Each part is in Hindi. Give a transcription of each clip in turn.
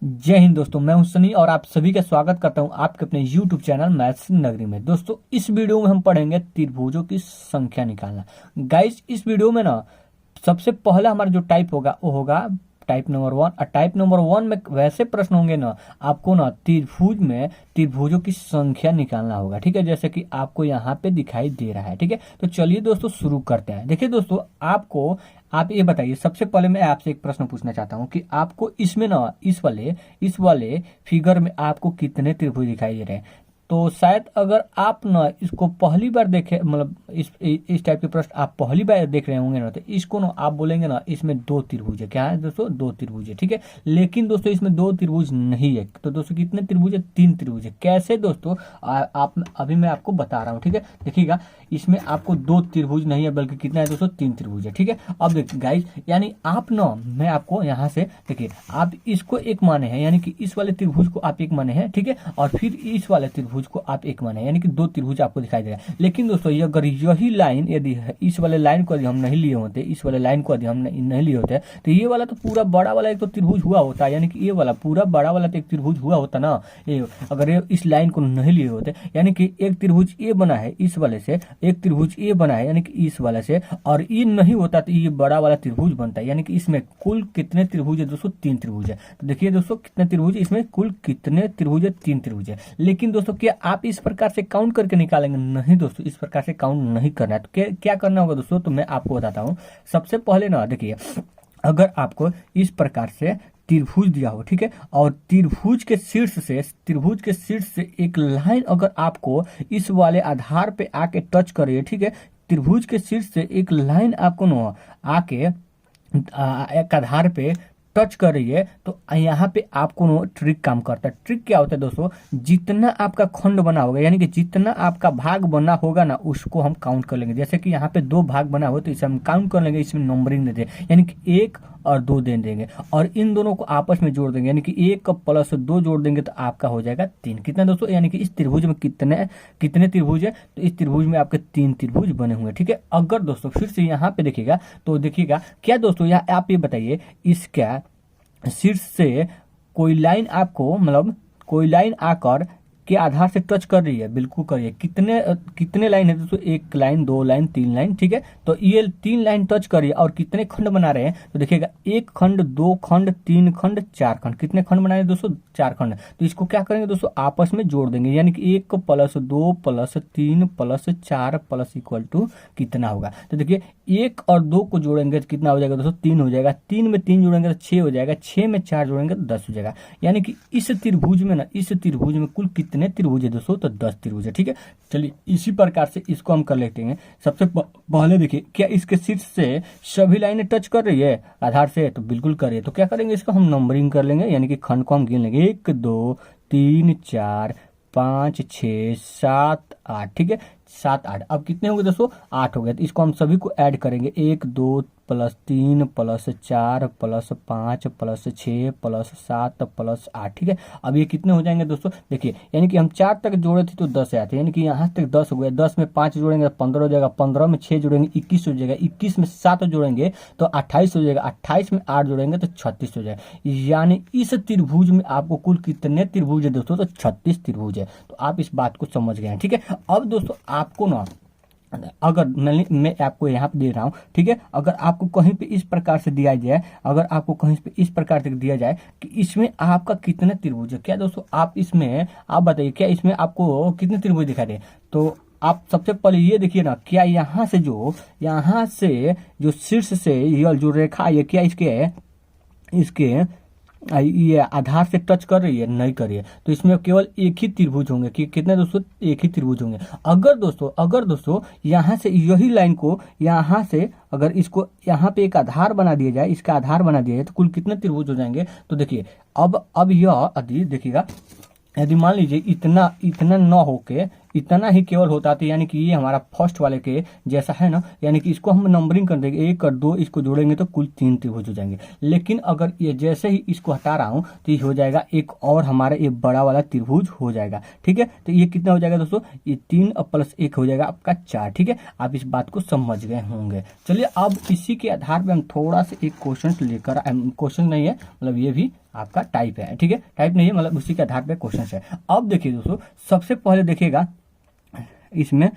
जय हिंद दोस्तों, मैं हूं सनी और आप सभी का स्वागत करता हूं आपके अपने YouTube चैनल मैथ्स नगरी में। दोस्तों इस वीडियो में हम पढ़ेंगे त्रिभुजों की संख्या निकालना। गाइस इस वीडियो में ना सबसे पहला हमारा जो टाइप होगा वो होगा टाइप नंबर 1। और टाइप नंबर 1 में वैसे प्रश्न होंगे ना, आपको ना त्रिभुज में त्रिभुजों की संख्या निकालना होगा। ठीक है, जैसे कि आपको यहाँ पे दिखाई दे रहा है। ठीक है, तो चलिए दोस्तों शुरू करते हैं। देखिए दोस्तों, आप ये बताइए, सबसे पहले मैं आपसे एक प्रश्न पूछना चाहता हूँ कि आपको इसमें ना इस वाले फिगर में आपको कितने त्रिभुज दिखाई दे रहे हैं। तो शायद अगर आप ना इसको पहली बार देखे, मतलब इस टाइप के प्रश्न आप पहली बार देख रहे होंगे ना, तो इसको ना आप बोलेंगे ना इसमें दो त्रिभुज है। क्या है दोस्तों? दो त्रिभुज है। ठीक है, लेकिन दोस्तों इसमें दो त्रिभुज नहीं है। तो दोस्तों कितने त्रिभुज है? तीन त्रिभुज है। कैसे दोस्तों? आप अभी मैं आपको बता रहा हूँ। ठीक है, देखिएगा, इसमें आपको दो त्रिभुज नहीं है बल्कि कितना है दोस्तों? तीन त्रिभुज है। ठीक है, अब देखिए गाइस, यानी आप ना, मैं आपको यहाँ से देखिए, आप इसको एक माने हैं, यानी कि इस वाले त्रिभुज को आप एक माने हैं। ठीक है, और फिर इस वाले त्रिभुज को आप एक माने, यानी कि दो त्रिभुज आपको दिखाई दे रहा है। लेकिन दोस्तों ये अगर यही लाइन यदि इस वाले लाइन को यदि हम नहीं लिए होते, इस वाले लाइन को यदि हम नहीं लिए होते, तो ये वाला तो पूरा बड़ा वाला एक तो त्रिभुज हुआ होता है, यानी कि ये वाला पूरा बड़ा वाला तो एक त्रिभुज हुआ होता ना। ये अगर ये इस लाइन को नहीं लिए होते, यानी कि एक त्रिभुज ये बना है इस वाले से, एक त्रिभुज ये बना है यानी कि इस वाले से, और ये नहीं होता तो ये बड़ा वाला त्रिभुज बनता है। यानी कि इसमें कुल कितने त्रिभुज है दोस्तों? तीन त्रिभुज है। तो देखिए दोस्तों कितने त्रिभुज है इसमें, कुल कितने त्रिभुज है? तीन त्रिभुज है। लेकिन दोस्तों क्या आप इस प्रकार से काउंट करके निकालेंगे? नहीं दोस्तों, इस प्रकार से काउंट नहीं करना है। तो क्या करना होगा दोस्तों? तो मैं आपको बताता हूँ। सबसे पहले ना देखिए, अगर आपको इस प्रकार से त्रिभुज दिया हो, ठीक है, और त्रिभुज के शीर्ष से एक लाइन अगर आपको इस वाले आधार पे आके टच करे, ठीक है, त्रिभुज के शीर्ष से एक लाइन आपको न आके एक आधार पे टच कर रही है, तो यहाँ पे आपको नो ट्रिक काम करता है। ट्रिक क्या होता है दोस्तों? जितना आपका खंड बना होगा, यानी कि जितना आपका भाग बना होगा ना, उसको हम काउंट कर लेंगे। जैसे कि यहाँ पे दो भाग बना हो तो इसे हम काउंट कर लेंगे, इसमें नंबरिंग दे देंगे, यानी कि एक और दो दे देंगे, और इन दोनों को आपस में जोड़ देंगे, यानी कि एक का प्लस दो जोड़ देंगे तो आपका हो जाएगा तीन। कितना दोस्तों? यानी कि इस त्रिभुज में कितने कितने त्रिभुज है? तो इस त्रिभुज में आपके तीन त्रिभुज बने हुए। ठीक है, अगर दोस्तों फिर से यहाँ पे देखिएगा, तो देखिएगा क्या दोस्तों, यहाँ आप ये बताइए, इसका शीर्ष से कोई लाइन आपको, मतलब कोई लाइन आकर के आधार से टच कर रही है? बिल्कुल करिए। कितने लाइन है दोस्तों? एक लाइन, दो लाइन, तीन लाइन। ठीक है, तो ये तीन लाइन टच करिए और कितने खंड बना रहे हैं? तो देखिएगा, एक खंड, दो खंड, तीन खंड, चार खंड। कितने खंड बना रहे हैं दोस्तों? चार खंड। तो इसको क्या करेंगे दोस्तों? आपस में जोड़ देंगे, यानी कि एक प्लस दो प्लस तीन प्लस चार प्लस इक्वल टू कितना होगा? तो देखिए, एक और दो को जोड़ेंगे तो कितना हो जाएगा दोस्तों? तीन हो जाएगा। तीन में तीन जोड़ेंगे तो छह हो जाएगा। छह में चार जोड़ेंगे तो 10 हो जाएगा। यानी कि इस त्रिभुज में कुल कितने त्रिभुज है दोस्तों? तो 10 त्रिभुज है। ठीक है, चलिए इसी प्रकार से इसको हम कर लेते हैं। सबसे पहले देखिए, क्या इसके शीर्ष से सभी लाइनें टच कर रही है आधार से? तो बिल्कुल कर रही है। तो क्या करेंगे, इसको हम नंबरिंग कर लेंगे, यानी कि खंड को हम गिन लेंगे, एक दो तीन चार पाँच छः सात आठ। ठीक है, सात आठ। अब कितने हो गए दोस्तों? आठ हो गए। तो इसको हम सभी को ऐड करेंगे, एक दो प्लस तीन प्लस चार प्लस पाँच प्लस छः प्लस सात प्लस आठ। ठीक है, अब ये कितने हो जाएंगे दोस्तों? देखिए, यानी कि हम चार तक जोड़े थे तो 10 आते, यानी कि यहाँ तक 10 हो गया। 10 में 5 जोड़ेंगे तो 15 हो जाएगा। 15 में 6 जोड़ेंगे 21 हो जाएगा। 21 में 7 जोड़ेंगे तो 28 हो जाएगा। 28 में 8 जोड़ेंगे तो 36 हो जाएगा। यानी इस त्रिभुज में आपको कुल कितने त्रिभुज है दोस्तों? तो 36 त्रिभुज है। तो आप इस बात को समझ गए हैं। ठीक है, अब दोस्तों आपको ना, अगर मैं आपको यहाँ पे दे रहा हूँ, ठीक है, अगर आपको कहीं पे इस प्रकार से दिया जाए, अगर आपको कहीं पे इस प्रकार से दिया जाए कि इसमें आपका कितने त्रिभुज है, क्या दोस्तों आप इसमें, आप बताइए, क्या इसमें आपको कितने त्रिभुज दिखाई दे? तो आप सबसे पहले ये देखिए ना, क्या यहाँ से जो शीर्ष से ये जो रेखा है, क्या इसके ये आधार से टच कर रही है? नहीं कर रही है। तो इसमें केवल एक ही त्रिभुज होंगे। कि कितने दोस्तों? एक ही त्रिभुज होंगे। अगर दोस्तों यहाँ से यही लाइन को यहाँ से अगर इसको यहाँ पे एक आधार बना दिया जाए, इसका आधार बना दिया जाए, तो कुल कितने त्रिभुज हो जाएंगे? तो देखिए, अब यह यदि देखिएगा, यदि मान लीजिए इतना न होके इतना ही केवल होता है, यानी कि ये हमारा फर्स्ट वाले के जैसा है ना, यानी कि इसको हम नंबरिंग कर देंगे 1 और 2, इसको जोड़ेंगे तो कुल 3 त्रिभुज हो जाएंगे। लेकिन अगर ये जैसे ही इसको हटा रहा हूँ तो ये हो जाएगा एक और हमारा ये बड़ा वाला त्रिभुज हो जाएगा। ठीक है, तो ये कितना हो जाएगा दोस्तों, ये 3 और प्लस 1 हो जाएगा आपका 4। ठीक है, आप इस बात को समझ गए होंगे। चलिए अब इसी के आधार पर हम थोड़ा सा एक क्वेश्चन लेकर, क्वेश्चन नहीं है मतलब ये भी आपका टाइप है। ठीक है, टाइप नहीं है मतलब उसी के आधार पर क्वेश्चन है। अब देखिए दोस्तों, सबसे पहले देखिएगा इसमें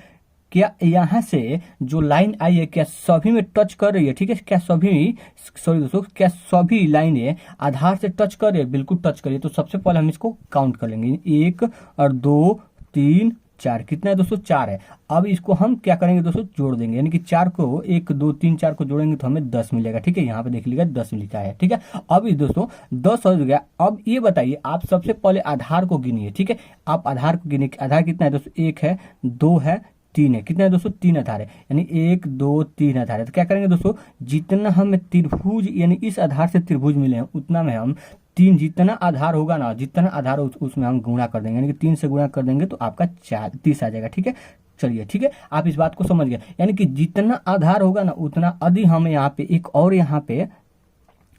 क्या यहाँ से जो लाइन आई है क्या सभी में टच कर रही है। ठीक है, क्या सभी, सॉरी दोस्तों, क्या सभी लाइनें आधार से टच कर रही है, बिल्कुल टच करिए। तो सबसे पहले हम इसको काउंट कर लेंगे, 1 और 2 3 4, कितना है दोस्तों, 4 है। अब इसको हम क्या करेंगे दोस्तों, जोड़ देंगे, यानी कि 4 को 1 2 3 4 को जोड़ेंगे तो हमें 10 मिलेगा। ठीक है, यहाँ पे देख लीजिएगा 10 लिखा है। ठीक है, अब ये दोस्तों 10 हो गया। अब ये बताइए आप सबसे पहले आधार को गिनिए। ठीक है, आप आधार को गिनिए, आधार कितना है दोस्तों, 1 है, 2 है, 3 है। कितना है दोस्तों, 3 आधार है, यानी 1 2 3 आधार है। तो क्या करेंगे दोस्तों, जितना हमें त्रिभुज यानी इस आधार से त्रिभुज मिले हैं उतना में हम 3, जितना आधार होगा ना, जितना आधार उसमें हम गुणा कर देंगे, यानी कि 3 से गुणा कर देंगे तो आपका 30 आ जाएगा। ठीक है, चलिए ठीक है, आप इस बात को समझ गए, यानी कि जितना आधार होगा ना उतना अधिक हमें यहाँ पे एक और यहाँ पे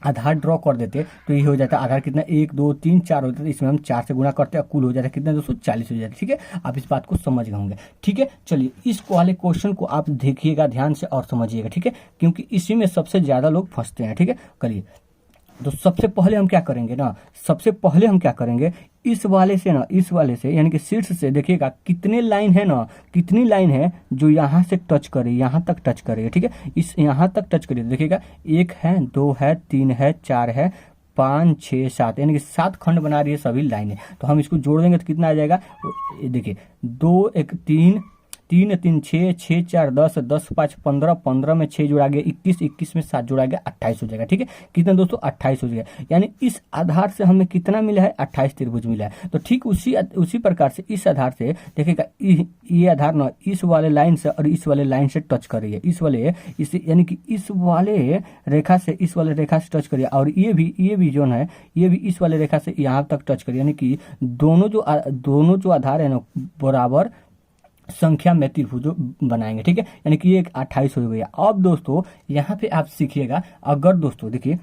आधार ड्रॉ कर देते तो ये हो जाता है आधार कितना, 1 2 3 4 होता है, इसमें हम 4 से गुणा करते हैं, कुल हो जाता है कितना दोस्तों, 40 हो जाता है। ठीक है, आप इस बात को समझ गए होंगे। ठीक है, चलिए इस वाले क्वेश्चन को आप देखिएगा ध्यान से और समझिएगा। ठीक है, क्योंकि इसी में सबसे ज्यादा लोग फंसते हैं। ठीक है, करिए। तो सबसे पहले हम क्या करेंगे ना, सबसे पहले हम क्या करेंगे, इस वाले से ना, इस वाले से यानी कि शीर्ष से देखिएगा कितने लाइन है ना, कितनी लाइन है जो यहाँ से टच करे, यहाँ तक टच करेगा। ठीक है, इस यहाँ तक टच करिए, देखिएगा 1 है, 2 है, 3 है, 4 है, 5 6 7, यानी कि 7 खंड बना रही है सभी लाइनें। तो हम इसको जोड़ देंगे तो कितना आ जाएगा, देखिए 2 1 3 3 3 6 6 4 10 10 5 15 15 में 6 जोड़ा गया 21 21 में 7 जोड़ा गया 28 हो जाएगा। ठीक है, कितना दोस्तों, 28 हो जाएगा, यानी इस आधार से हमें कितना मिला है, 28 त्रिभुज मिला है। तो ठीक उसी प्रकार से इस आधार से देखिएगा ये आधार ना इस वाले लाइन से और इस वाले लाइन से टच कर रही है, इस वाले इस यानी कि इस वाले रेखा से इस वाले रेखा से टच करिए, और ये भी जो है ये भी इस वाले रेखा से यहाँ तक टच करिए, यानी कि दोनों जो आधार है ना बराबर संख्या में त्रिभुज बनाएंगे। ठीक है, यानी कि ये 28 हो गया। अब दोस्तों यहाँ पे आप सीखिएगा, अगर दोस्तों देखिए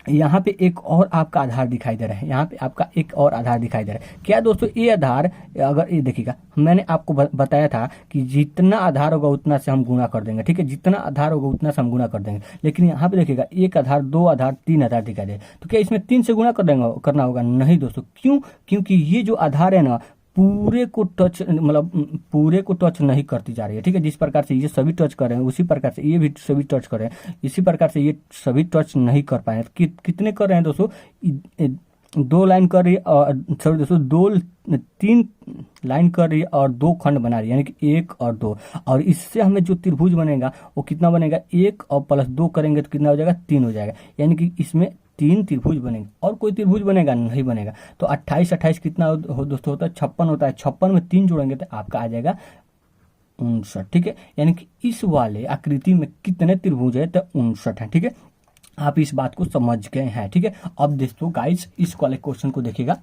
यहाँ पे एक और आपका आधार दिखाई दे रहा है, यहाँ पे आपका एक और आधार दिखाई दे रहा है, क्या दोस्तों, ये आधार अगर ये देखिएगा मैंने आपको बताया था कि जितना आधार होगा उतना से हम गुणा कर देंगे। ठीक है, जितना आधार होगा उतना से हम गुणा कर देंगे, लेकिन यहाँ पे देखिएगा 1 आधार 2 आधार 3 आधार दिखाई दे, तो क्या इसमें 3 से गुणा करना होगा, नहीं दोस्तों। क्यों, क्योंकि ये जो आधार है ना पूरे को टच नहीं करती जा रही है। ठीक है, जिस प्रकार से ये सभी टच कर रहे हैं उसी प्रकार से ये भी सभी टच कर रहे हैं, इसी प्रकार से ये सभी टच नहीं कर पाए। कितने कर रहे हैं दोस्तों, 2 लाइन कर रही है और सॉरी दोस्तों 3 लाइन कर रही है और 2 खंड बना रही है, यानी कि 1 और 2, और इससे हमें जो त्रिभुज बनेगा वो कितना बनेगा, 1 और प्लस 2 करेंगे तो कितना हो जाएगा, 3 हो जाएगा, यानी कि इसमें 3 त्रिभुज बनेंगे। और कोई त्रिभुज बनेगा नहीं बनेगा। तो 28 कितना हो दोस्तों होता है, 56 होता है, 56 में 3 जोड़ेंगे तो आपका आ जाएगा 59। ठीक है, यानी कि इस वाले आकृति में कितने त्रिभुज है, तो 59 है। ठीक है, आप इस बात को समझ गए हैं। ठीक है, अब दोस्तों गाइस इस वाले क्वेश्चन को देखिएगा,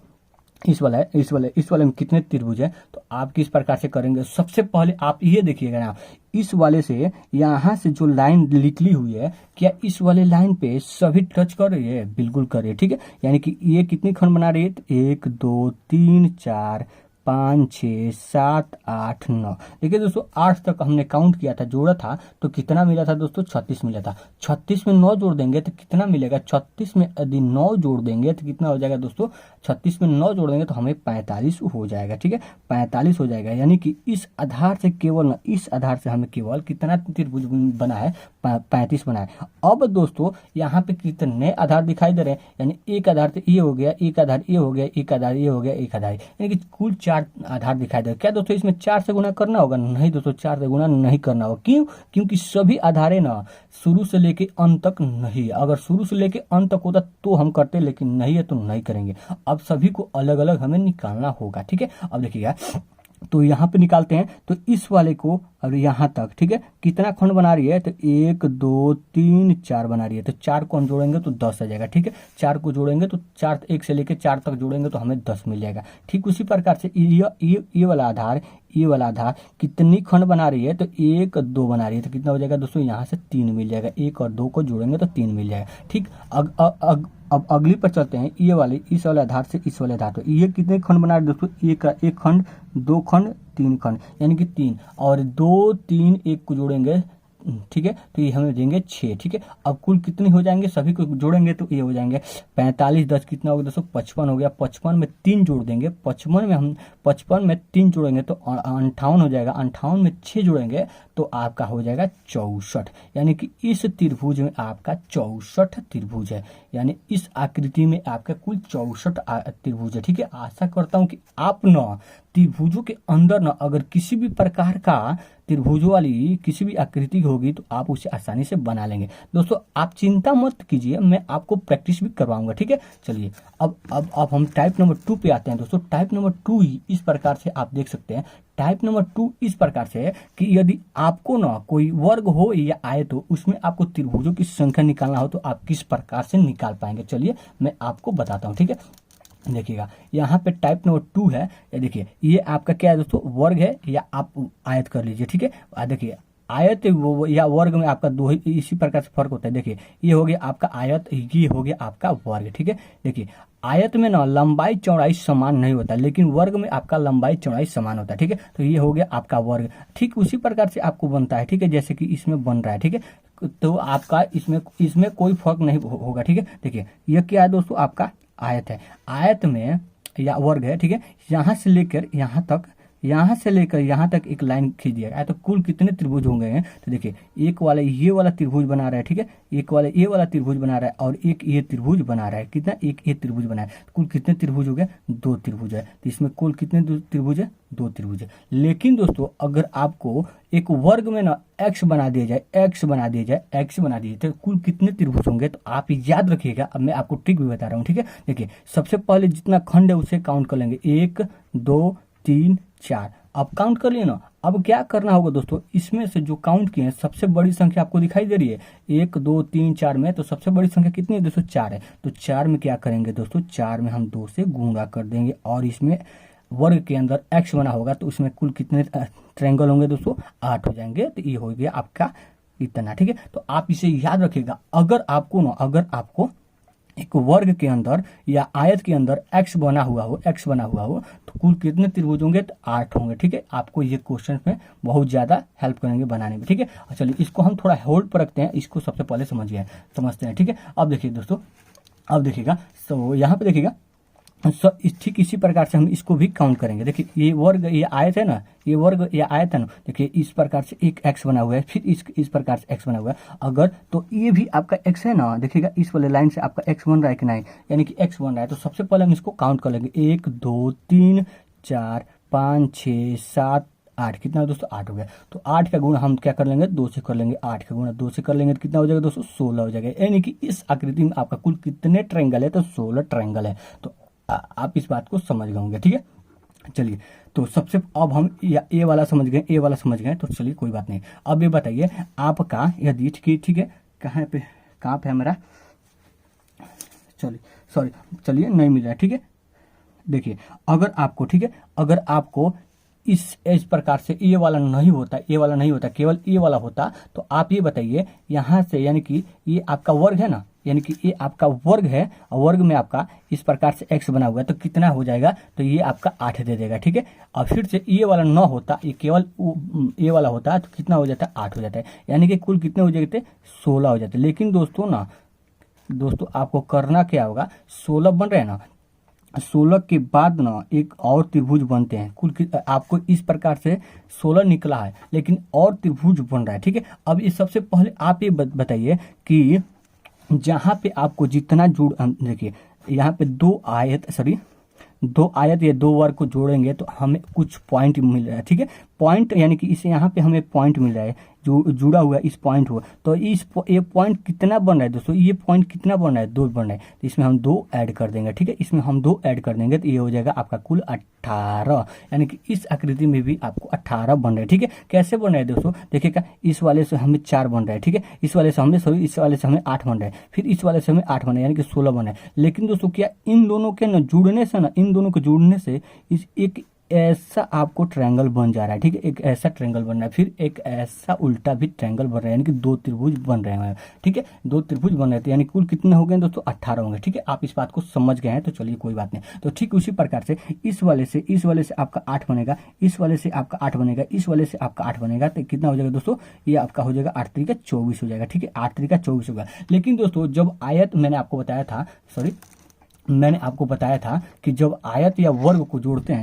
इस वाले में कितने त्रिभुज है, तो आप किस प्रकार से करेंगे। सबसे पहले आप ये देखिएगा ना, इस वाले से यहाँ से जो लाइन निकली हुई है क्या इस वाले लाइन पे सभी टच कर रही है, बिल्कुल कर रही है। ठीक है, यानी कि ये कितनी खंड बना रही है, 1 2 3 4 5 6 7 8 9। देखिए दोस्तों 8 तक हमने काउंट किया था, जोड़ा था तो कितना मिला था दोस्तों, 36 मिला था। 36 में 9 जोड़ देंगे तो कितना मिलेगा, 36 में यदि 9 जोड़ देंगे तो कितना हो जाएगा दोस्तों, 36 में 9 जोड़ देंगे तो हमें 45 हो जाएगा। ठीक है, 45 हो जाएगा, यानी कि इस आधार से केवल ना, इस आधार से हमें केवल कितना त्रिभुज बना है, 35 बना है। अब दोस्तों यहाँ पे कितने आधार दिखाई दे रहे हैं, यानी एक आधार तो ये हो गया, एक आधार ये हो गया, एक आधार ये हो गया, एक आधार, यानी कि कुल 4 आधार दिखाई दे रहे। क्या दोस्तों इसमें 4 से गुणा करना होगा, नहीं दोस्तों 4 से गुणा नहीं करना होगा। क्यों, क्योंकि सभी आधारें ना शुरू से लेके अंत तक नहीं है। अगर शुरू से लेके अंत तक होता तो हम करते, लेकिन नहीं है तो नहीं करेंगे। अब सभी को अलग अलग हमें निकालना होगा। ठीक है, अब देखिएगा तो यहाँ पे निकालते हैं, तो इस वाले को और यहाँ तक, ठीक है, कितना खंड बना रही है, तो 1 2 3 4 बना रही है, तो 4 को हम जोड़ेंगे तो 10 आ जाएगा, ठीक है। 4 को जोड़ेंगे तो 4, 1 से लेके 4 तक जोड़ेंगे तो हमें 10 मिल जाएगा। ठीक उसी प्रकार से ये वाला आधार, ये वाला आधार कितनी खंड बना रही है, तो 1 2 बना रही है, तो कितना हो जाएगा दोस्तों, यहाँ से 3 मिल जाएगा, 1 और 2 को जोड़ेंगे तो 3 मिल जाएगा। ठीक, अब अगली पर चलते हैं, ये वाले, इस वाले आधार से इस वाले आधार, तो ये कितने खंड बना रहे दोस्तों, एक खंड, 2 खंड, 3 खंड, यानी कि 3 और 2 3 1 को जोड़ेंगे, ठीक है, तो ये हमें देंगे 6, ठीक है। अब कुल कितने हो जाएंगे, सभी को जोड़ेंगे तो ये हो जाएंगे 45 10 कितना हो गया दोस्तों, 55 हो गया। 55 में 3 जोड़ देंगे, 55 में 3 जोड़ेंगे तो 58 हो जाएगा। 58 में 6 जोड़ेंगे तो आपका हो जाएगा 64, यानी कि इस त्रिभुज में आपका 64 त्रिभुज है, यानी इस आकृति में आपका कुल 64 त्रिभुज है, ठीक है। आशा करता हूं कि आप न त्रिभुजों के अंदर न अगर किसी भी प्रकार का त्रिभुजों वाली किसी भी आकृति होगी तो आप उसे आसानी से बना लेंगे। दोस्तों आप चिंता मत कीजिए, मैं आपको प्रैक्टिस भी करवाऊंगा, ठीक है। चलिए अब हम टाइप नंबर 2 पे आते हैं दोस्तों। टाइप नंबर 2 ही इस प्रकार से आप देख सकते हैं। टाइप नंबर 2 इस प्रकार से है कि यदि आपको ना कोई वर्ग हो या आयत हो, उसमें आपको त्रिभुजों की संख्या निकालना हो तो आप किस प्रकार से निकाल पाएंगे, चलिए मैं आपको बताता हूँ, ठीक है। देखिएगा यहाँ पे टाइप नंबर 2 है, ये देखिए ये आपका क्या है दोस्तों, वर्ग है या आप आयत कर लीजिए, ठीक है। देखिए आयत या वर्ग में आपका दो ही इसी प्रकार से फर्क होता है। देखिए ये हो गया आपका आयत, ये हो गया आपका वर्ग, ठीक है। देखिए आयत में ना लंबाई चौड़ाई समान नहीं होता, लेकिन वर्ग में आपका लंबाई चौड़ाई समान होता है, ठीक है। तो ये हो गया आपका वर्ग, ठीक उसी प्रकार से आपको बनता है, ठीक है, जैसे कि इसमें बन रहा है, ठीक है। तो आपका इसमें कोई फर्क नहीं होगा, ठीक है। देखिए यह क्या है दोस्तों, आपका आयत है, आयत में या वर्ग है, ठीक है। यहाँ से लेकर यहाँ तक एक लाइन खींच दिया गया है, तो कुल कितने त्रिभुज होंगे हैं, तो देखिए एक वाला ये वाला त्रिभुज बना रहा है, ठीक है, एक वाला ये वाला त्रिभुज बना रहा है और एक ये त्रिभुज बना रहा है, कितना, एक ये त्रिभुज बना है, कुल कितने त्रिभुज हो गए, 2 त्रिभुज है। तो इसमें कुल कितने त्रिभुज है, 2 त्रिभुज है। लेकिन दोस्तों अगर आपको एक वर्ग में ना x बना दिया जाए तो कुल कितने त्रिभुज होंगे, तो आप याद रखिएगा। अब मैं आपको ट्रिक भी बता रहा हूँ, ठीक है। देखिए सबसे पहले जितना खंड है उसे काउंट कर लेंगे, 1 2 3 4, अब काउंट कर लिए ना। अब क्या करना होगा दोस्तों, इसमें से जो काउंट किए हैं सबसे बड़ी संख्या आपको दिखाई दे रही है 1 2 3 4 में, तो सबसे बड़ी संख्या कितनी है दोस्तों, 4 है। तो 4 में क्या करेंगे दोस्तों, 4 में हम 2 से गुणा कर देंगे और इसमें वर्ग के अंदर x बना होगा तो उसमें कुल कितने ट्रायंगल होंगे दोस्तों, 8 हो जाएंगे। तो ये हो गया आपका इतना, ठीक है। तो आप इसे याद रखिएगा, अगर आपको एक वर्ग के अंदर या आयत के अंदर x बना हुआ हो तो कुल कितने त्रिभुज होंगे, तो 8 होंगे, ठीक है। आपको ये क्वेश्चन में बहुत ज्यादा हेल्प करेंगे बनाने में, ठीक है। चलिए इसको हम थोड़ा होल्ड पर रखते हैं, इसको सबसे पहले समझते हैं, ठीक है। अब देखिए दोस्तों, अब देखिएगा, तो यहाँ पे देखिएगा ठीक इसी प्रकार से हम इसको भी काउंट करेंगे। देखिए ये वर्ग ये आयत है ना, ये वर्ग ये आयत है ना, देखिए इस प्रकार से एक x बना हुआ है, फिर इस प्रकार से x बना हुआ है। अगर तो ये भी आपका x है ना, देखिएगा इस वाले लाइन से आपका x बन रहा है कि नहीं, यानी कि x बन रहा है। तो सबसे पहले हम इसको काउंट कर लेंगे, 1 2 3 4 5 6 7 8, कितना दोस्तों, 8 हो गया। तो 8 का गुणा हम क्या कर लेंगे, 2 से कर लेंगे, 8 का गुणा 2 से कर लेंगे तो कितना हो जाएगा दोस्तों, 16 हो जाएगा। यानी कि इस आकृति में आपका कुल कितने ट्रायंगल है, तो 16 ट्रायंगल है। तो आप इस बात को समझ गए होंगे, ठीक है। चलिए तो सबसे अब हम ए वाला समझ गए, तो चलिए कोई बात नहीं। अब ये बताइए आपका यदि ठीक है, कहाँ पे है मेरा, चलिए नहीं मिल रहा है, ठीक है। देखिए अगर आपको, ठीक है, अगर आपको इस प्रकार से ये वाला नहीं होता, केवल ये वाला होता, तो आप ये बताइए यहाँ से, यानी कि ये आपका वर्ग है ना, यानी कि ये आपका वर्ग है और वर्ग में आपका इस प्रकार से x बना हुआ है, तो कितना हो जाएगा, तो ये आपका 8 दे देगा, ठीक है। और फिर से ये वाला न होता, ये केवल ये वाला होता तो कितना हो जाता है, 8 हो जाता है, यानी कि कुल कितने हो जाते, 16 हो जाते। लेकिन दोस्तों आपको करना क्या होगा, 16 बन रहे हैं ना, 16 के बाद ना एक और त्रिभुज बनते हैं, कुल आपको इस प्रकार से 16 निकला है, लेकिन और त्रिभुज बन रहा है, ठीक है। अब इस सबसे पहले आप ये बताइए कि जहाँ पे आपको जितना देखिए यहाँ पे 2 आयत या 2 वर्ग को जोड़ेंगे तो हमें कुछ पॉइंट मिल रहा है, ठीक है। पॉइंट यानी कि इसे यहाँ पे हमें पॉइंट मिल रहा है, जुड़ा हुआ है इस पॉइंट हो, तो ये पॉइंट कितना बन रहा है दोस्तों, ये पॉइंट कितना बन रहा है, 2 बन रहा है, तो इसमें हम 2 ऐड कर देंगे। ठीक है, इसमें हम 2 ऐड कर देंगे तो ये हो जाएगा आपका कुल 18, यानी कि इस आकृति में भी आपको 18 बन रहे हैं। ठीक है, कैसे बन रहे हैं दोस्तों, देखिएगा इस वाले से हमें 4 बन रहा है। ठीक है, इस वाले से हमें 8 बन रहा है, फिर इस वाले से हमें 8 बन रहा है, यानी कि 16 बन रहा है। लेकिन दोस्तों क्या इन दोनों के ना जुड़ने से ना, इन दोनों के जुड़ने से इस एक ऐसा आपको ट्रायंगल बन जा रहा है। ठीक है, एक ऐसा ट्रायंगल बन रहा है, फिर एक ऐसा उल्टा भी ट्रायंगल बन रहा है, यानी कि 2 त्रिभुज बन रहे हैं। ठीक है, 2 त्रिभुज बन रहे थे, यानी कुल कितने हो गए दोस्तों, 18 होंगे। ठीक है, आप इस बात को समझ गए हैं, तो चलिए कोई बात नहीं। तो ठीक उसी प्रकार से इस वाले से आपका 8 बनेगा, इस वाले से आपका 8 बनेगा, इस वाले से आपका 8 बनेगा, तो कितना हो जाएगा दोस्तों, ये आपका हो जाएगा 8 3 24 हो जाएगा। ठीक है, 8 3 24 होगा। लेकिन दोस्तों जब आयत मैंने आपको बताया था कि जब आयत या वर्ग को जोड़ते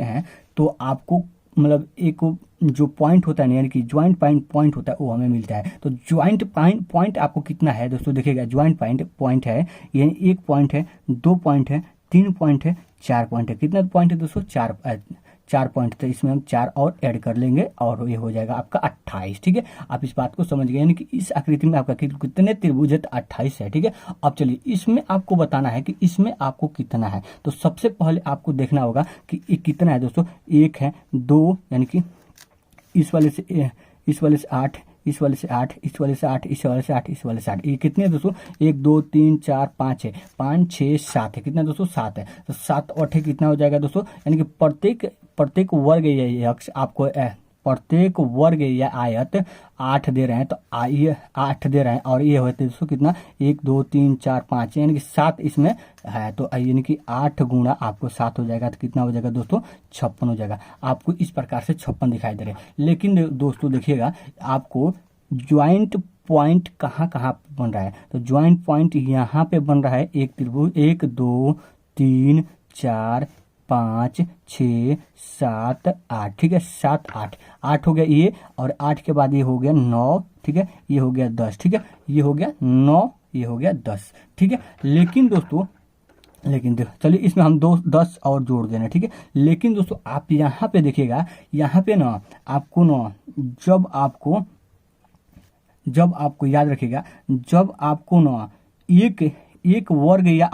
हैं, तो आपको मतलब एक जो पॉइंट होता है यानी कि ज्वाइंट पॉइंट होता है वो हमें मिलता है। तो ज्वाइंट पॉइंट आपको कितना है दोस्तों, देखिएगा ज्वाइंट पॉइंट है, यानी 1 पॉइंट है, 2 पॉइंट है, 3 पॉइंट है, 4 पॉइंट है। कितना पॉइंट है दोस्तों, 4 पॉइंट, तो इसमें हम 4 और ऐड कर लेंगे और ये हो जाएगा आपका 28। ठीक है, आप इस बात को समझ गए, यानी कि इस आकृति में आपका कितने त्रिभुज है, 28 है। ठीक है, अब चलिए इसमें आपको बताना है कि इसमें आपको कितना है। तो सबसे पहले आपको देखना होगा कि ये कितना है दोस्तों, 1 है, 2, यानी कि इस वाले से 8, इस वाले से 8, इस वाले से 8, इस वाले से 8, इस वाले से 8, ये कितने हैं दोस्तों, 1 2 3 4 5 है, 5 6 7 है। कितना दोस्तों, 7 है। तो 7 और 8 कितना हो जाएगा दोस्तों, यानी कि प्रत्येक वर्ग या अक्ष आपको प्रत्येक वर्ग या आयत 8 दे रहे हैं, तो ये 8 दे रहे हैं, और ये होते हैं दोस्तों कितना, 1 2 3 4 5, यानी कि 7 इसमें है, तो यानी कि 8 गुणा आपको 7 हो जाएगा, तो कितना हो जाएगा दोस्तों, 56 हो जाएगा। आपको इस प्रकार से 56 दिखाई दे रहे हैं। लेकिन दोस्तों देखिएगा आपको ज्वाइंट पॉइंट कहाँ बन रहा है, तो ज्वाइंट पॉइंट यहाँ पे बन रहा है, एक त्रिभुज 1 2 3 4 5 6 7 8। ठीक है, 7 8 हो गया ये, और 8 के बाद ये हो गया 9। ठीक है, ये हो गया 10। ठीक है, ये हो गया 9, ये हो गया 10। ठीक है, लेकिन दोस्तों चलिए इसमें हम 10 और जोड़ देना। ठीक है, लेकिन दोस्तों आप यहाँ पे देखिएगा, यहाँ पे ना आपको ना जब आपको याद रखिएगा, जब आपको ना एक वर्ग या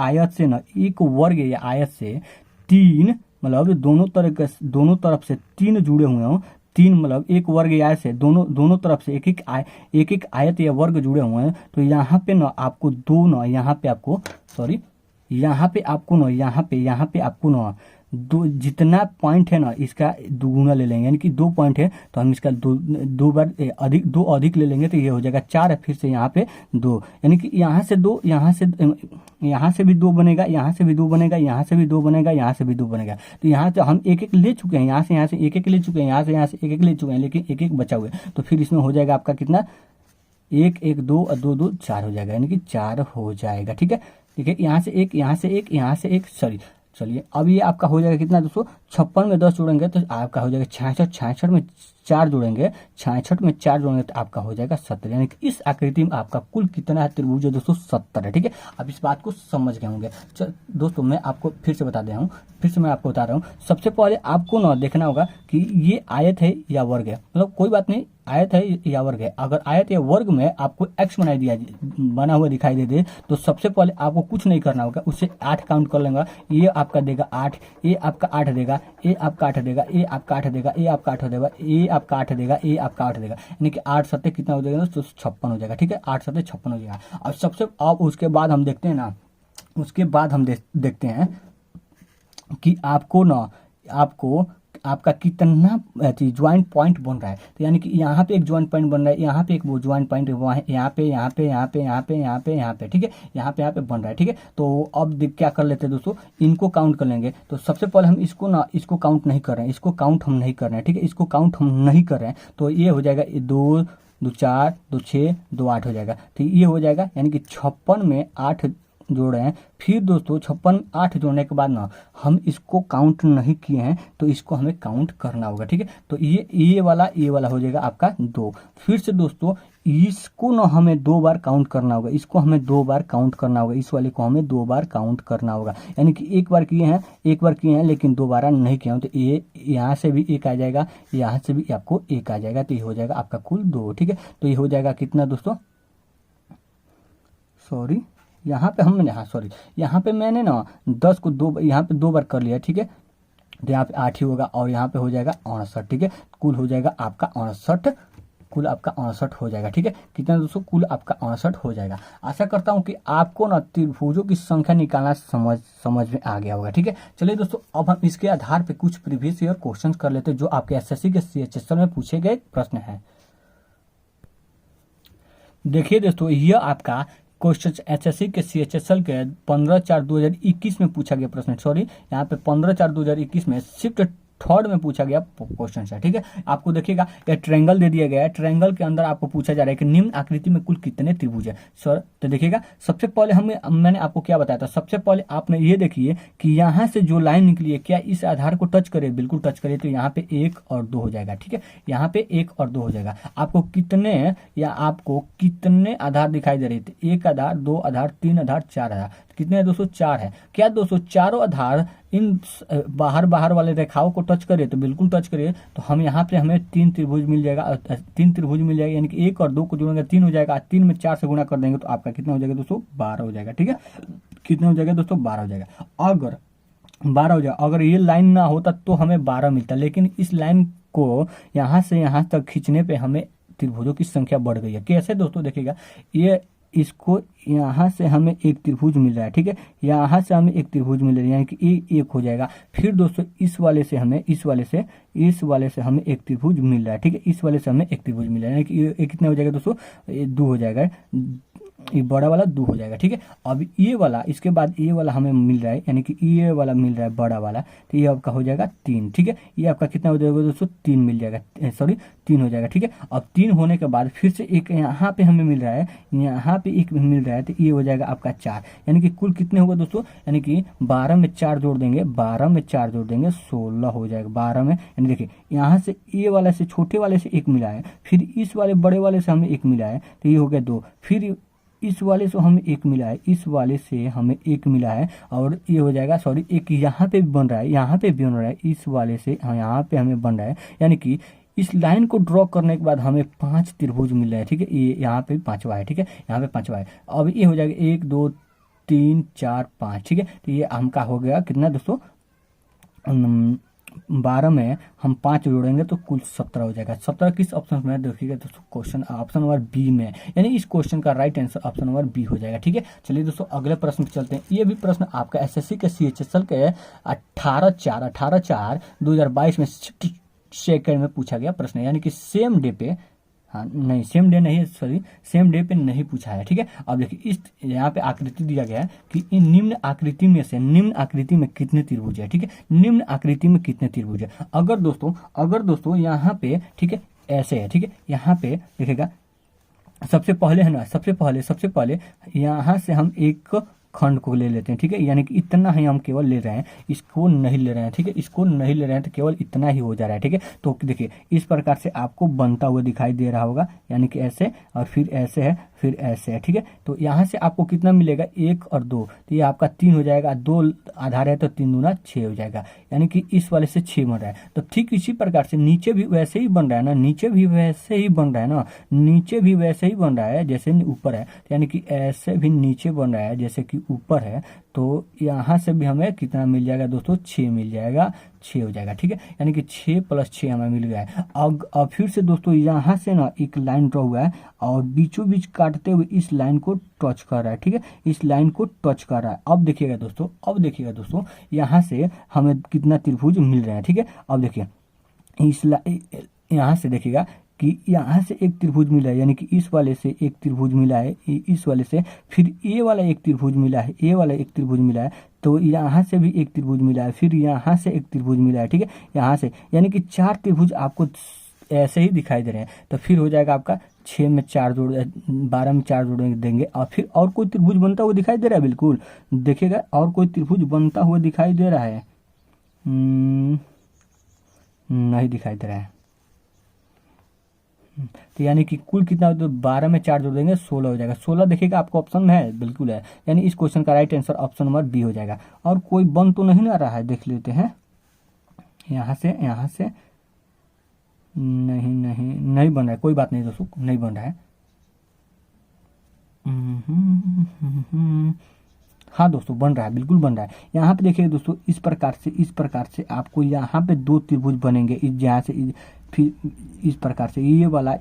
आयत से 3 मतलब दोनों तरफ से 3 जुड़े हुए हों, 3 मतलब एक वर्ग या आयत से दोनों तरफ से एक आयत या वर्ग जुड़े हुए हैं, तो यहाँ पे ना आपको यहाँ पे आपको ना जितना पॉइंट है ना इसका दुगुना ले लेंगे, यानी कि 2 पॉइंट है तो हम इसका दो बार अधिक ले लेंगे, तो ये हो जाएगा 4 है, फिर से यहाँ पे 2, यानी कि यहाँ से 2, यहाँ से भी 2 बनेगा, यहाँ से भी 2 बनेगा, यहाँ से भी 2 बनेगा, यहाँ से भी 2 बनेगा। तो यहाँ से हम एक ले चुके हैं, यहाँ से एक ले चुके हैं, यहाँ से एक ले चुके हैं, लेकिन एक बचा हुआ है, तो फिर इसमें हो जाएगा आपका कितना, 1 1 2 और 2 2 4 हो जाएगा, यानी कि 4 हो जाएगा। ठीक है, देखिए यहाँ से एक सॉरी, चलिए अब ये आपका हो जाएगा कितना दोस्तों, 56 में 10 जोड़ेंगे तो आपका हो जाएगा 66 में 4 जोड़ेंगे, 66 में 4 जोड़ेंगे तो आपका हो जाएगा 70, यानी कि इस आकृति में आपका कुल कितना है त्रिभुज है दोस्तों, 70 है। ठीक है, अब इस बात को समझ गए होंगे। दोस्तों मैं आपको फिर से बता रहा हूँ, सबसे पहले आपको ना देखना होगा कि ये आयत है या वर्ग है, मतलब कोई बात नहीं, आयत है या वर्ग है। अगर आयत या वर्ग में आपको एक्स बना हुआ दिखाई दे तो सबसे पहले आपको कुछ नहीं करना होगा, उससे 8 काउंट कर लेंगे, ये आपका देगा 8, ये आपका 8 देगा, ये आपका 8 देगा, ये आपका 8 देगा, ये आपका 8 देगा, ये आपका 8 देगा, ये आपका 8 देगा, यानी कि 8 7 कितना हो जाएगा तो 56 हो जाएगा। ठीक है, 8 7 56 हो जाएगा। अब उसके बाद हम देखते हैं ना, देखते हैं कि आपका कितना ज्वाइंट पॉइंट बन रहा है। तो यानी कि यहाँ पे एक ज्वाइंट पॉइंट बन रहा है, यहाँ पे एक वो ज्वाइंट पॉइंट यहाँ पे। ठीक है, यहाँ पे बन रहा है। ठीक है, तो अब क्या कर लेते हैं दोस्तों, इनको काउंट कर लेंगे। तो सबसे पहले हम इसको काउंट नहीं कर रहे हैं, ठीक है, इसको काउंट हम नहीं कर रहे हैं, तो ये हो जाएगा 2 2 4 2 6 2 8 हो जाएगा। तो ये हो जाएगा, यानी कि 56 में 8 जोड़ रहे हैं, फिर दोस्तों 56 8 जोड़ने के बाद ना हम इसको काउंट नहीं किए हैं तो इसको हमें काउंट करना होगा, ठीक है। तो ये वाला हो जाएगा आपका 2। फिर से दोस्तों इसको ना हमें 2 बार काउंट करना होगा, इसको हमें 2 बार काउंट करना होगा, इस वाले को हमें 2 बार काउंट करना होगा। यानी कि एक बार किए हैं लेकिन दोबारा नहीं किए हैं, तो ये यहाँ से भी 1 आ जाएगा, यहाँ से भी आपको 1 आ जाएगा, तो ये हो जाएगा आपका कुल 2, ठीक है। तो ये हो जाएगा कितना दोस्तों, सॉरी यहाँ पे मैंने ना 10 को 2 यहाँ पे 2 बार कर लिया, ठीक है। तो यहाँ पे 8 ही होगा और यहाँ पे हो जाएगा 59, ठीक है। कुल हो जाएगा आपका 59, कुल आपका 59 हो जाएगा, ठीक है। कितना दोस्तों, कुल आपका 59 हो जाएगा। आशा करता हूँ कि आपको ना त्रिभुजों की संख्या निकालना समझ में आ गया होगा, ठीक है। चलिए दोस्तों अब हम इसके आधार पे कुछ प्रीवियस ईयर क्वेश्चन कर लेते हैं जो आपके एसएससी के CHSL में पूछे गए प्रश्न है। देखिए दोस्तों यह आपका क्वेश्चन एसएससी के CHSL के 15/4/2021 में पूछा गया प्रश्न, सॉरी यहाँ पे 15/4/2021 में शिफ्ट थर्ड में पूछा गया क्वेश्चन है, ठीक है। आपको देखिएगा ये ट्रायंगल दे दिया गया है, ट्रायंगल के अंदर आपको पूछा जा रहा है कि निम्न आकृति में कुल कितने त्रिभुज है सर। तो देखिएगा सबसे पहले मैंने आपको क्या बताया था, सबसे पहले आपने ये देखिए कि यहाँ से जो लाइन निकली है क्या इस आधार को टच करे, बिल्कुल टच करे, तो यहाँ पे 1 और 2 हो जाएगा, ठीक है। यहाँ पे 1 और 2 हो जाएगा। आपको कितने आधार दिखाई दे रहे थे, 1 आधार, 2 आधार, 3 आधार, 4 आधार, कितने है दोस्तों, 4 है। क्या दोस्तों चारों आधार इन बाहर वाले रेखाओं को टच करे, तो बिल्कुल टच करे, तो हम यहाँ पे हमें 3 त्रिभुज मिल जाएगा, यानी कि 1 और 2 को जोड़ेंगे 3 हो जाएगा, 3 में 4 से गुणा कर देंगे तो आपका कितना हो जाएगा दोस्तों, 12 हो जाएगा, ठीक है। कितना हो जाएगा दोस्तों, 12 हो जाएगा। अगर 12 हो जाएगा, अगर ये लाइन ना होता तो हमें 12 मिलता, लेकिन इस लाइन को यहाँ से यहाँ तक खींचने पे हमें त्रिभुजों की संख्या बढ़ गई है। कैसे दोस्तों, देखिएगा ये इसको यहाँ से हमें एक त्रिभुज मिल रहा है, ठीक है, यहाँ से हमें एक त्रिभुज मिल रहा है, यानी कि ये 1 हो जाएगा। फिर दोस्तों इस वाले से हमें एक त्रिभुज मिल रहा है, ठीक है, इस वाले से हमें एक त्रिभुज मिल रहा है, यानी कि ये कितना हो जाएगा दोस्तों, ये 2 हो जाएगा, ये बड़ा वाला 2 हो जाएगा, ठीक है। अब ये वाला, इसके बाद ये वाला हमें मिल रहा है, यानी कि ये वाला मिल रहा है बड़ा वाला, तो ये आपका हो जाएगा 3, ठीक है। ये आपका कितना हो जाएगा दोस्तों, 3 मिल जाएगा, सॉरी 3 हो जाएगा, ठीक है। अब 3 होने के बाद फिर से एक यहाँ पे हमें मिल रहा है, यहाँ पे एक मिल रहा है, तो ये हो जाएगा आपका 4, यानी कि कुल कितने होगा दोस्तों, यानी कि 12 में 4 जोड़ देंगे, 16 हो जाएगा। 12 में यानी देखिए यहाँ से ये वाला से छोटे वाले से 1 मिला है, फिर इस वाले बड़े वाले से हमें 1 मिला है, तो ये हो गया 2, फिर इस वाले से हमें 1 मिला है, इस वाले से हमें 1 मिला है, और ये हो जाएगा, सॉरी एक यहाँ पे भी बन रहा है, यहाँ पे भी बन रहा है, इस वाले से यहाँ पे हमें बन रहा है, यानी कि इस लाइन को ड्रॉ करने के बाद हमें 5 त्रिभुज मिल रहे हैं, ठीक है। ये यहाँ पे 5वां है, ठीक है, यहाँ पे 5वां है। अब ये हो जाएगा 1 2 3 4 5, ठीक है। तो ये हमका हो गया कितना दोस्तों, 12 में हम 5 जोड़ेंगे तो कुल 17 हो जाएगा। 17 किस ऑप्शन में देखिएगा दोस्तों, क्वेश्चन ऑप्शन नंबर बी में, यानी इस क्वेश्चन का right answer option number B हो जाएगा, ठीक है। चलिए दोस्तों अगले प्रश्न पे चलते हैं। ये भी प्रश्न आपका एसएससी के CHSL के 18/4/2022 में सेकंड में पूछा गया प्रश्न है, यानी कि सेम डे पे, हाँ नहीं सेम डे नहीं, सॉरी सेम डे पे नहीं पूछा है, ठीक है। अब देखिए इस यहाँ पे आकृति दिया गया है कि इन निम्न आकृति में कितने त्रिभुज है, ठीक है, निम्न आकृति में कितने त्रिभुज है। अगर दोस्तों यहाँ पे, ठीक है, ऐसे है, ठीक है, यहाँ पे देखिएगा सबसे पहले यहाँ से हम एक खंड को ले लेते हैं, ठीक है, यानी कि इतना ही हम केवल ले रहे हैं, इसको नहीं ले रहे हैं, ठीक है, इसको नहीं ले रहे हैं, तो केवल इतना ही हो जा रहा है, ठीक है। तो देखिए इस प्रकार से आपको बनता हुआ दिखाई दे रहा होगा, यानी कि ऐसे और फिर ऐसे है, फिर ऐसे है, ठीक है। तो यहाँ से आपको कितना मिलेगा, 1 और 2, तो ये आपका 3 हो जाएगा, 2 आधार है तो 3 दूना 6 हो जाएगा, यानी कि इस वाले से 6 बन रहा है। तो ठीक इसी प्रकार से नीचे भी वैसे ही बन रहा है ना, नीचे भी वैसे ही बन रहा है जैसे ऊपर है, यानी कि ऐसे भी नीचे बन रहा है जैसे कि ऊपर है। तो यहाँ से भी हमें कितना मिल जाएगा दोस्तों, 6 मिल जाएगा, 6 हो जाएगा, ठीक है, यानी कि 6 + 6 हमें मिल गया है। अब फिर से दोस्तों यहाँ से ना एक लाइन ड्रॉ हुआ है और बीचों बीच काटते हुए इस लाइन को टच कर रहा है, ठीक है, इस लाइन को टच कर रहा है। अब देखिएगा दोस्तों यहाँ से हमें कितना त्रिभुज मिल रहे हैं, ठीक है। अब देखिए यहाँ से देखिएगा कि यहाँ से एक त्रिभुज मिला है, यानी कि इस वाले से एक त्रिभुज मिला है, इस वाले से, फिर ये वाला एक त्रिभुज मिला है, ये वाला एक त्रिभुज मिला है, तो यहाँ से भी एक त्रिभुज मिला है, फिर यहाँ से एक त्रिभुज मिला है, ठीक है, यहाँ से, यानी कि 4 त्रिभुज आपको ऐसे ही दिखाई दे रहे हैं। तो फिर हो जाएगा आपका 6 में 4 जोड़ 12 में 4 जोड़ेंगे देंगे और फिर और कोई त्रिभुज बनता हुआ दिखाई दे रहा है, बिल्कुल देखिएगा और कोई त्रिभुज बनता हुआ दिखाई दे रहा है, नहीं दिखाई दे रहा है। तो यानी कि कुल कितना हो, तो 12 में 4 जोड़ देंगे 16 हो जाएगा। 16 देखिएगा आपको ऑप्शन में है, बिल्कुल है, यानी इस क्वेश्चन का right answer option number B हो जाएगा। और कोई बन तो नहीं ना रहा है, देख लेते हैं यहाँ से नहीं बन रहा है, कोई बात नहीं दोस्तों, नहीं बन रहा है। हाँ दोस्तों बन रहा है, बिल्कुल बन रहा है। यहाँ पे देखिए दोस्तों, इस प्रकार से आपको यहाँ पे दो त्रिभुज बनेंगे, इस जहाँ से फिर इस प्रकार से ये वाला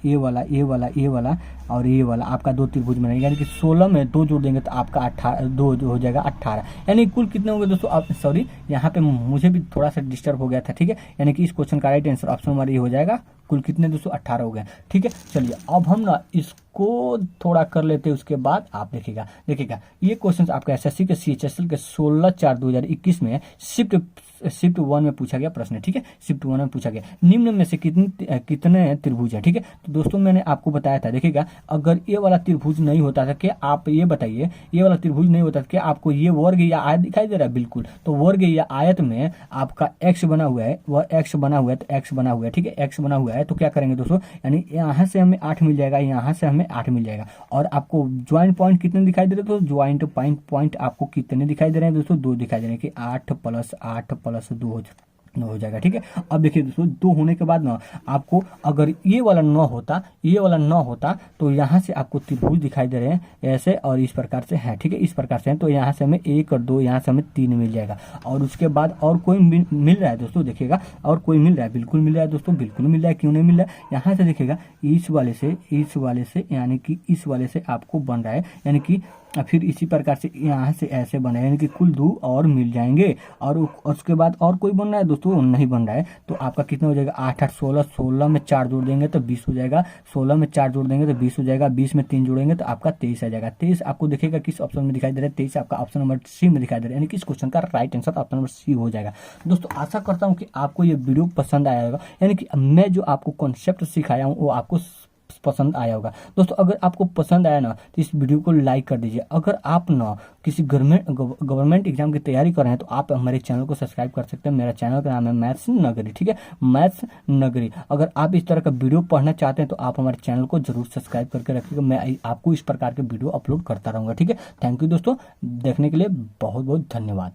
और ये वाला आपका दो त्रिभुज बनेंगे, यानी कि 16 में 2 जोड़ देंगे तो आपका 18 2 हो जाएगा 18, यानी कुल कितने होंगे दोस्तों। आप सॉरी, यहाँ पे मुझे भी थोड़ा सा डिस्टर्ब हो गया था, ठीक है। यानी कि इस क्वेश्चन का राइट आंसर ऑप्शन नंबर ये हो जाएगा। कुल कितने दोस्तों, 18 हो गए, ठीक है। चलिए अब हम ना इसको थोड़ा कर लेते हैं, उसके बाद आप देखिएगा ये क्वेश्चन आपका एसएससी के CHSL के 16/4/2021 में शिफ्ट 1 में पूछा गया प्रश्न है, ठीक है। शिफ्ट 1 में पूछा गया, निम्न में से कितने त्रिभुज है, ठीक है। तो दोस्तों मैंने आपको बताया था, देखिएगा अगर ये वाला त्रिभुज नहीं होता था, क्या आप ये बताइए, ये वाला त्रिभुज नहीं होता था, क्या आपको ये वर्ग या आयत दिखाई दे रहा है, बिल्कुल। तो वर्ग या आयत में आपका एक्स बना हुआ है, वह एक्स बना हुआ है, तो एक्स बना हुआ है, ठीक है, एक्स बना हुआ है। तो क्या करेंगे दोस्तों, यानी यहाँ से हमें 8 मिल जाएगा, यहाँ से हमें 8 मिल जाएगा। और आपको ज्वाइंट पॉइंट कितने दिखाई दे रहे हैं, तो ज्वाइंट पॉइंट आपको कितने दिखाई दे रहे हैं दोस्तों, 2 दिखाई दे रहे हैं, कि 8 + 8 + 2 हो जाएगा, ठीक है। अब देखिए दोस्तों, 2 होने के बाद ना आपको अगर ये वाला न होता तो यहाँ से आपको त्रिभुज दिखाई दे रहे हैं ऐसे और इस प्रकार से है, ठीक है, इस प्रकार से है। तो यहाँ से हमें 1 और 2, यहाँ से हमें 3 मिल जाएगा। और उसके बाद और कोई मिल रहा है दोस्तों, देखिएगा और कोई मिल रहा है, बिल्कुल मिल रहा है दोस्तों, बिल्कुल मिल रहा है, क्यों नहीं मिल रहा है। यहाँ से देखिएगा इस वाले से यानी कि इस वाले से आपको बन रहा है, यानी कि फिर इसी प्रकार से यहाँ से ऐसे बना है, यानी कि कुल 2 और मिल जाएंगे। और उसके बाद और कोई बन रहा है दोस्तों, नहीं बन रहा है। तो आपका कितना हो जाएगा, 8 8 16, 16 में 4 जोड़ देंगे तो 20 हो जाएगा, 16 में 4 जोड़ देंगे तो 20 हो जाएगा, 20 में 3 जोड़ेंगे तो आपका 23 आ जाएगा। 23 आपको देखिएगा किस ऑप्शन में दिखाई दे रहा है, 23 आपका ऑप्शन नंबर सी में दिखाई दे रहा है, यानी कि इस क्वेश्चन का right answer option number C हो जाएगा। दोस्तों आशा करता हूँ कि आपको ये वीडियो पसंद आया होगा, यानी कि मैं जो आपको कॉन्सेप्ट सिखाया हूँ वो आपको पसंद आया होगा। दोस्तों अगर आपको पसंद आया ना तो इस वीडियो को लाइक कर दीजिए। अगर आप ना किसी गवर्नमेंट एग्जाम की तैयारी कर रहे हैं तो आप हमारे चैनल को सब्सक्राइब कर सकते हैं। मेरा चैनल का नाम है मैथ्स नगरी, ठीक है, मैथ्स नगरी। अगर आप इस तरह का वीडियो पढ़ना चाहते हैं तो आप हमारे चैनल को जरूर सब्सक्राइब करके रखिएगा, मैं आपको इस प्रकार के वीडियो अपलोड करता रहूंगा, ठीक है। थैंक यू दोस्तों, देखने के लिए बहुत बहुत धन्यवाद।